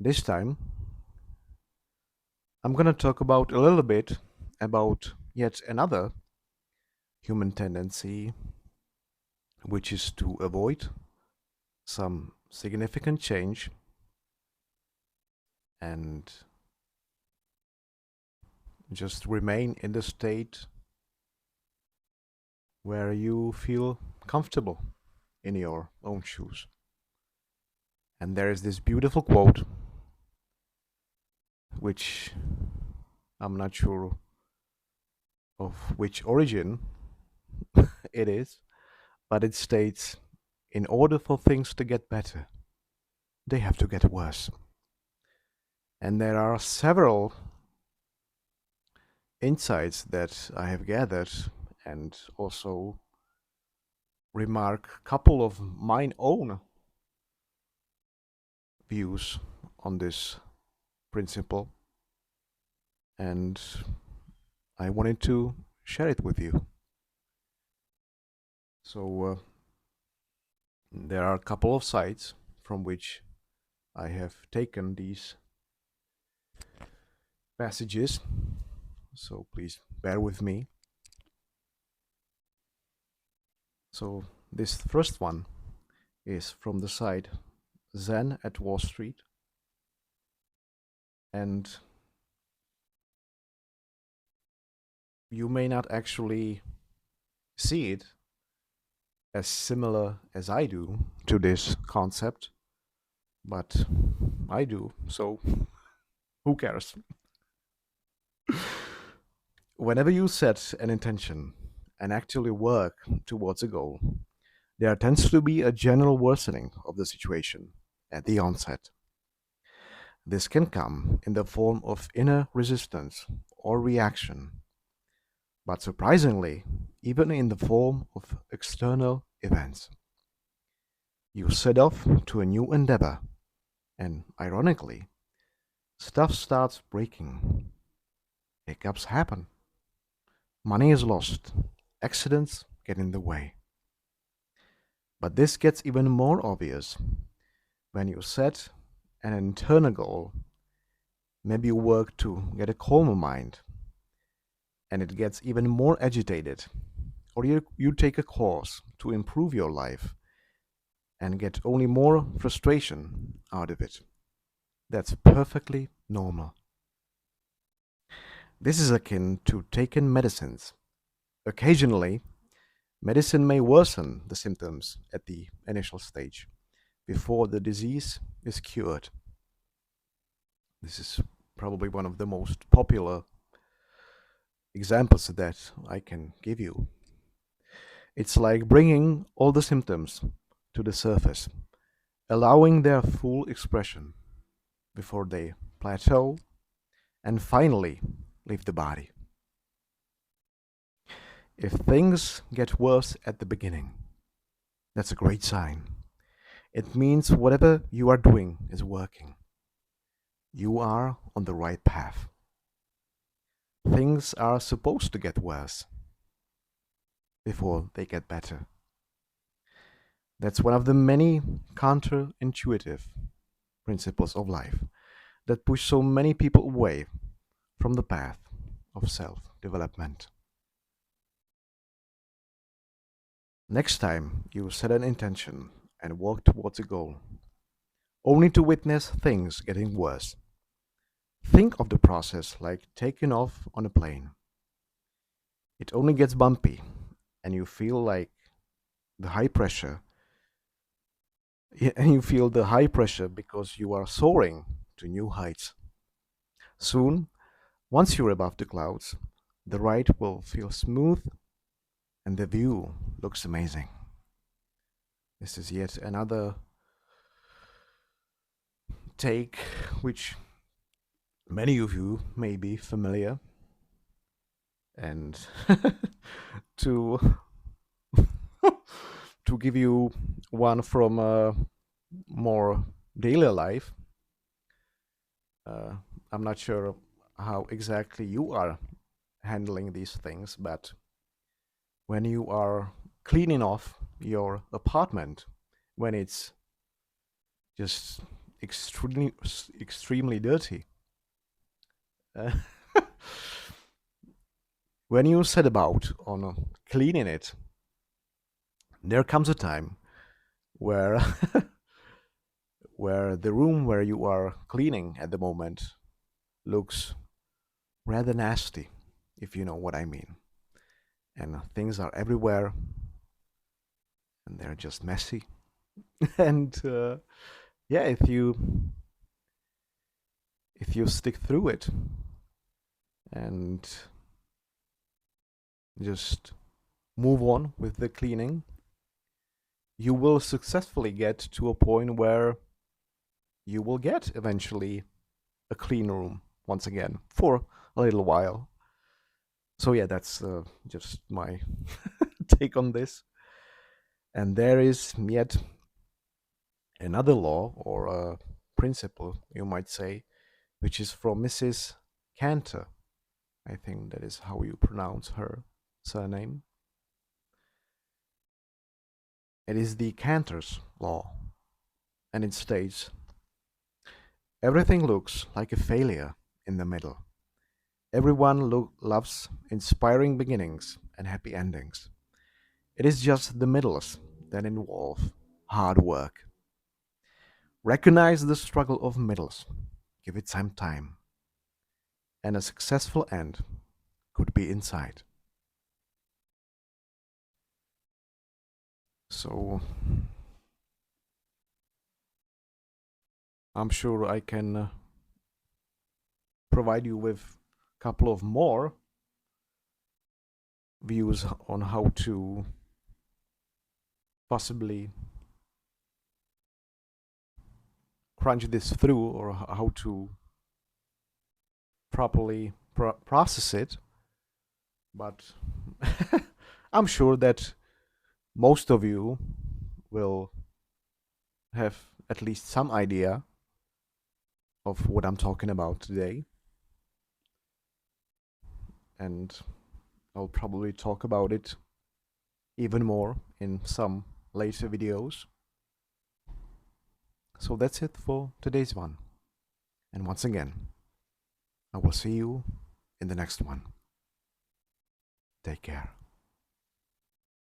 This time, I'm going to talk about a little bit about yet another human tendency, which is to avoid some significant change and just remain in the state where you feel comfortable in your own shoes. And there is this beautiful quote, which I'm not sure of which origin it is, but it states, in order for things to get better, they have to get worse. And there are several insights that I have gathered and also remark a couple of mine own views on this principle, and I wanted to share it with you. So there are a couple of sites from which I have taken these passages, so please bear with me. So this first one is from the site Zen at Wall Street, and you may not actually see it as similar as I do to this concept, but I do, so who cares? Whenever you set an intention and actually work towards a goal, there tends to be a general worsening of the situation at the onset. This can come in the form of inner resistance or reaction, but surprisingly, even in the form of external events. You set off to a new endeavor, and ironically, stuff starts breaking. Hiccups happen. Money is lost. Accidents get in the way. But this gets even more obvious when you set an internal goal. Maybe you work to get a calmer mind, and it gets even more agitated. Or you take a course to improve your life and get only more frustration out of it. That's perfectly normal. This is akin to taking medicines. Occasionally, medicine may worsen the symptoms at the initial stage before the disease is cured. This is probably one of the most popular examples that I can give you. It's like bringing all the symptoms to the surface, allowing their full expression before they plateau and finally leave the body. If things get worse at the beginning, that's a great sign. It means whatever you are doing is working. You are on the right path. Things are supposed to get worse before they get better. That's one of the many counterintuitive principles of life that push so many people away from the path of self development. Next time you set an intention and walk towards a goal, only to witness things getting worse, think of the process like taking off on a plane. It only gets bumpy, and you feel like the high pressure. And you feel the high pressure because you are soaring to new heights. Soon, once you're above the clouds, the ride will feel smooth and the view looks amazing. This is yet another take which many of you may be familiar. And to to give you one from more daily life, uh, I'm not sure how exactly you are handling these things, but when you are cleaning off your apartment, when it's just extremely dirty. Uh, when you set about on cleaning it, there comes a time where where the room where you are cleaning at the moment looks rather nasty, if you know what I mean. And things are everywhere, and they're just messy. And yeah, if you stick through it and just move on with the cleaning, you will successfully get to a point where you will get eventually a clean room once again for a little while. So yeah, that's just my take on this. And there is yet another law or a principle, you might say, which is from Mrs. Cantor. I think that is how you pronounce her surname. It is the Cantor's law, and it states everything looks like a failure in the middle. Everyone loves inspiring beginnings and happy endings. It is just the middles that involve hard work. Recognize the struggle of middles, give it some time, and a successful end could be in sight. So, I'm sure I can provide you with a couple of more views on how to possibly crunch this through or how to properly process it. But I'm sure that most of you will have at least some idea of what I'm talking about today. And I'll probably talk about it even more in some later videos. So that's it for today's one. And once again, I will see you in the next one. Take care.